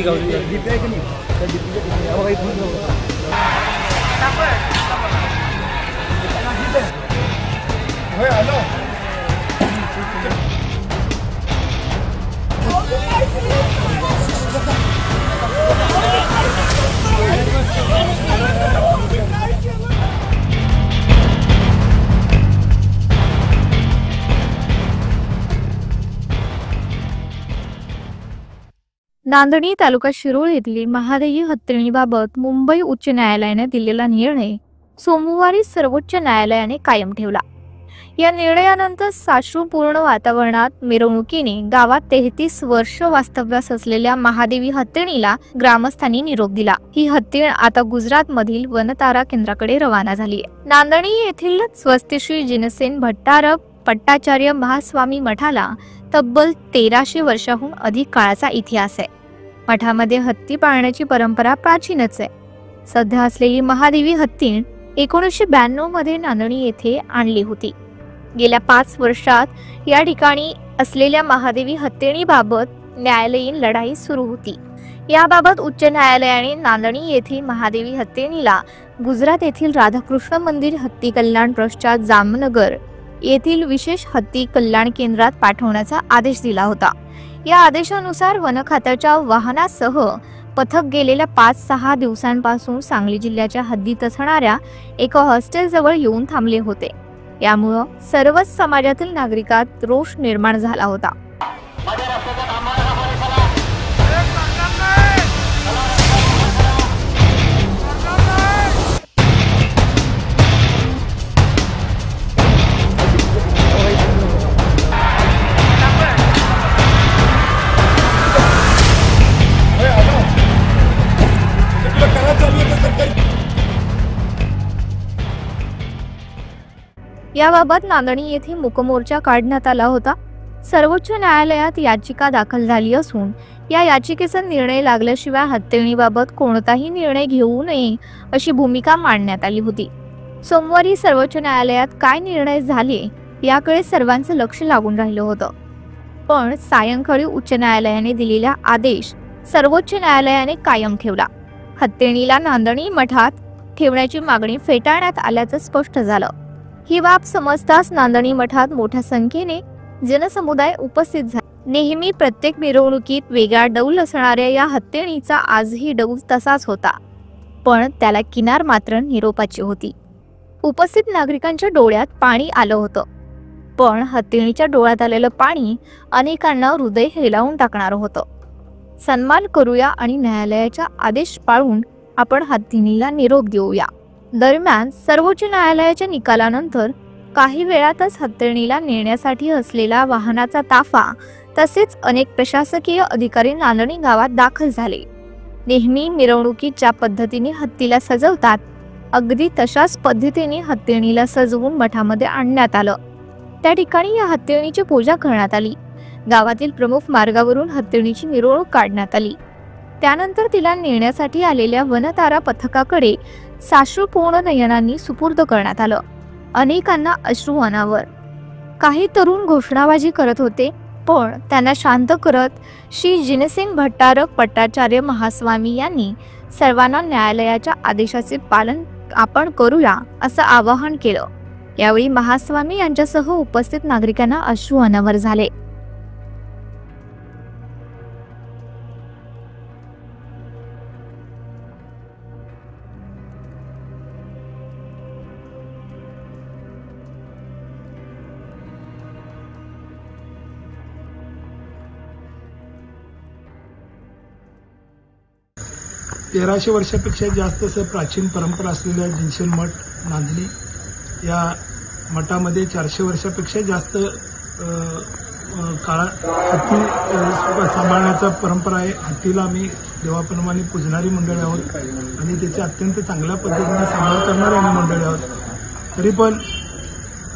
गावरी DP आहे की नाही त्या डीपीच्या बघा इथून होय आलो नांदणी तालुका शिरोळ येथील महादेवी हत्तीबाबत मुंबई उच्च न्यायालयाने दिलेला निर्णय सोमवारी सर्वोच्च न्यायालयाने कायम ठेवला। या निर्णयानंतर साश्रूपूर्ण वातावरणात मिरवणुकीने गावात 33 वर्ष वास्तव्यास असलेल्या महादेवी हत्तीला ग्रामस्थांनी निरोप दिला। ही हत्ती आता गुजरात मधील वनतारा केंद्राकडे रवाना झाली आहे। नांदणी येथील स्वस्तिश्री जिनसेन भट्टारक पट्टाचार्य महास्वामी मठाला तब्बल 1300 वर्षाहून अधिक काळाचा इतिहास आहे। मठामध्ये हत्ती पाळण्याची परंपरा प्राचीनच आहे। सध्या असलेली महादेवी हत्ती 1992 मध्ये नांदणी येथे आणली होती। गेल्या 5 वर्षात या ठिकाणी असलेल्या महादेवी हत्तीबाबत न्यायालयीन लढाई सुरू होती। याबाबत उच्च न्यायालयाने नांदणी येथील महादेवी हत्तीला गुजरात येथील राधाकृष्ण मंदिर हत्ती कल्याण ट्रस्टच्या जामनगर येथील विशेष हत्ती कल्याण केंद्रात पाठवण्याचा आदेश दिला होता। या आदेशानुसार वन खात्याच्या वाहनासह पथक गेलेल्या 5-6 दिवसांपासून सांगली जिल्ह्याच्या हद्दीत असणाऱ्या एका हॉस्टेलजवळ येऊन थांबले होते। यामुळे सर्वच समाजातील नागरिकात रोष निर्माण झाला होता। याबाबत नांदणी येथे मूकमोर्चा काढण्यात आला होता। सर्वोच्च न्यायालयात याचिका दाखल झाली असून या याचिकेचा निर्णय लागल्याशिवाय हत्तीबाबत कोणताही निर्णय घेऊ नये अशी भूमिका मांडण्यात आली होती। सोमवारी सर्वोच्च न्यायालयात काय निर्णय झाले याकडे सर्वांचं लक्ष लागून राहिलं होतं, पण सायंकाळी उच्च न्यायालयाने दिलेला आदेश सर्वोच्च न्यायालयाने कायम ठेवला। हत्तीला नांदणी मठात ठेवण्याची मागणी फेटाळण्यात आल्याचं स्पष्ट झालं। ही बाब समजताच नांदणी मठात मोठ्या संख्येने जनसमुदाय उपस्थित झाला। नेहमी प्रत्येक मिरवणुकीत वेगळा डौल असणाऱ्या या हत्तीचा आजही डौल तसाच होता, पण त्याला किनार मात्र निरोपाची होती। उपस्थित नागरिकांच्या डोळ्यात पाणी आलं होतं, पण हत्तीच्या डोळ्यात आलेलं पाणी अनेकांना हृदय हेलावून टाकणारं होतं। सन्मान करूया आणि न्यायालयाचा आदेश पाळून आपण हत्तीला निरोप देऊया। दरम्यान सर्वोच्च न्यायालयाच्या निकालानंतर काही वेळातच हत्तीला नेण्यासाठी असलेला वाहनाचा ताफा तसेच अनेक प्रशासकीय अधिकारी नांदणी गावात दाखल झाले। नेहमी मिरवणुकीत ज्या पद्धतीने हत्तीला सजवतात अगदी तशाच पद्धतीने हत्तीला सजवून मठामध्ये आणण्यात आलं। त्या ठिकाणी या हत्तीची पूजा करण्यात आली। गावातील प्रमुख मार्गावरून हत्तीची मिरवणूक काढण्यात आली। त्यानंतर तिला नेण्यासाठी आलेल्या वनतारा पथकाकडे साश्रूपूर्ण नयनांनी सुपूर्द करण्यात आलं। अनेकांना अश्रू अनावर। काही तरुण घोषणाबाजी करत होते, पण त्यांना शांत करत श्री जिनसेन भट्टारक पट्टाचार्य महास्वामी यांनी सर्वांना न्यायालयाच्या आदेशाचे पालन आपण करूया असं आवाहन केलं। यावेळी महास्वामी यांच्यासह उपस्थित नागरिकांना अश्रू अनावर झाले। तेराशे वर्षापेक्षा जास्त असं प्राचीन परंपरा असलेल्या जिनसेन मठ नांदणी या मठामध्ये 400 वर्षापेक्षा जास्त काळा हत्ती सांभाळण्याचा परंपरा आहे। हत्तीला आम्ही देवाप्रमाणे पूजणारी मंडळी आहोत आणि त्याची अत्यंत चांगल्या पद्धतीने सांभाळ करणारी आम्ही मंडळी आहोत। तरी पण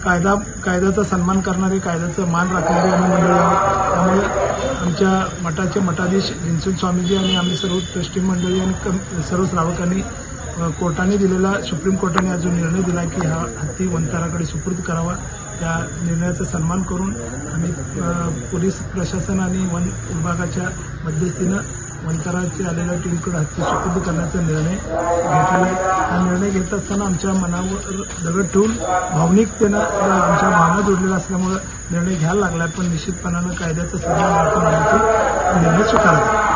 कायद्याचा सन्मान करणारे, कायद्याचा मान राखणारे आम्ही मंडळी आहोत। त्यामुळे आमच्या मठाचे मठाधीश जिनसेन स्वामीजी आणि आम्ही सर्व ट्रस्टी मंडळी आणि सर्व श्रावकांनी कोर्टाने दिलेला, सुप्रीम कोर्टाने आज जो निर्णय दिला की हा हत्ती वनताराकडे सुपूर्द करावा, त्या निर्णयाचा सन्मान करून आम्ही पोलीस प्रशासन आणि वन विभागाच्या मध्यस्थीनं वंतराची आलेल्या टीमकडे हत्ती सुपूर्द करण्याचा निर्णय घेतलेला आहे. हा निर्णय घेत असताना आमच्या मनावर दगड ठेवून भावनिकतेनं आमच्या भावना जोडलेल्या असल्यामुळे निर्णय घ्यायला लागला, पण निश्चितपणानं कायद्याचा सन्मान राखून आम्ही तो निर्णय स्वीकारला.